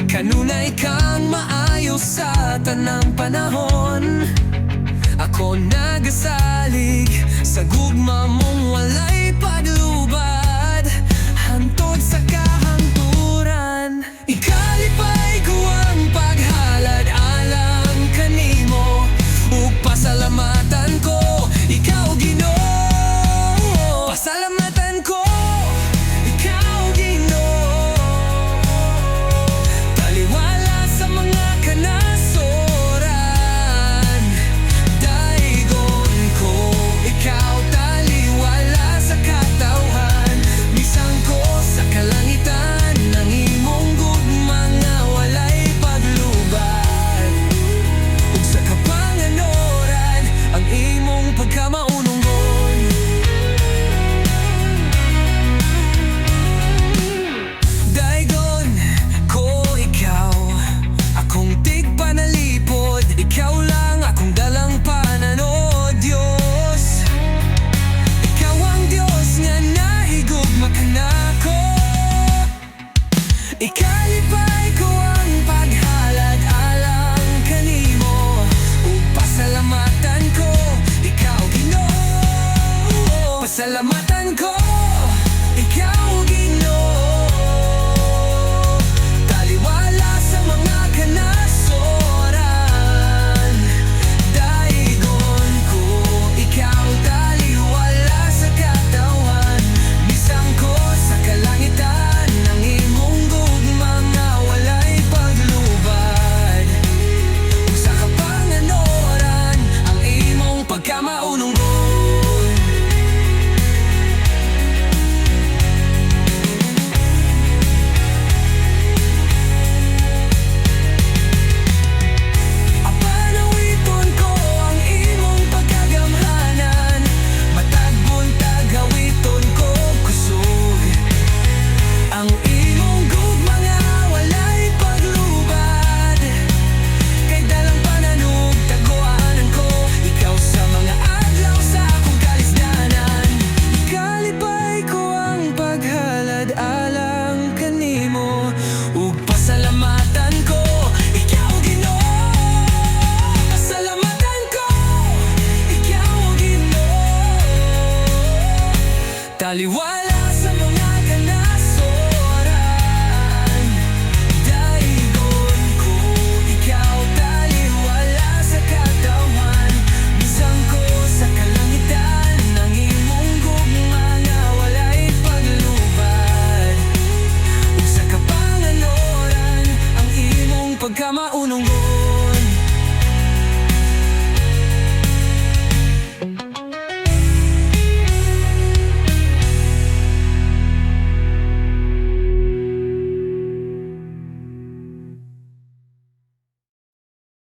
Kanunay kang maayo sa tanang panahon. Ako nagasalig sa gugma mong walay paglubad, hantod sa kahanturan. Ikalipay ko ang paghalad alang kanimo, ug pasalamatan ko ikaw Ginoo. Pasalamatan ko ikaw Ginoo. Taliwala sa mga kanasoran, daigon ko ikaw. Taliwala sa katawhan, bisan ko sa kalangitan ng imong gugma nga walay paglubad, ug sa kapanganoran ang imong pagkamaunong. Daigon ko ikaw, akong tigpanalipod, ikaw lang akong dalang pananod, Diyos. Ikaw ang Diyos nga nahigugma kanako. Ikalipay ko ang paghalad alang kanimo, ug pasalamatan ko ikaw Ginoo. Pasalamatan ko ikaw Ginoo. Taliwala sa mga kanasoran, daigon ko ikaw. Taliwala sa katawhan, bisan ko sa kalangitan ng imong gugma nga walay paglubad, ug sa kapanganoran ang imong pagkamaunong. Apanawiton ko ang imong pagkagamhanan, matag buntag gawiton ko kusog. Ang imong gugma nga walay paglubad, kay dalang pananog taguanan ko ikaw sa mga adlaw sa akong kalisdanan. Ikalipay ko ang paghalad alang kanimo, ug pasalamatan ko ikaw Ginoo. Pasalamatan ko ikaw Ginoo. Taliwala sa mga kanasoran, daigon ko ikaw. Taliwala sa katawhan, bisan ko sa kalangitan ng imong gugma nga walay paglubad, ug sa kapanganoran ang imong pagkamaunong.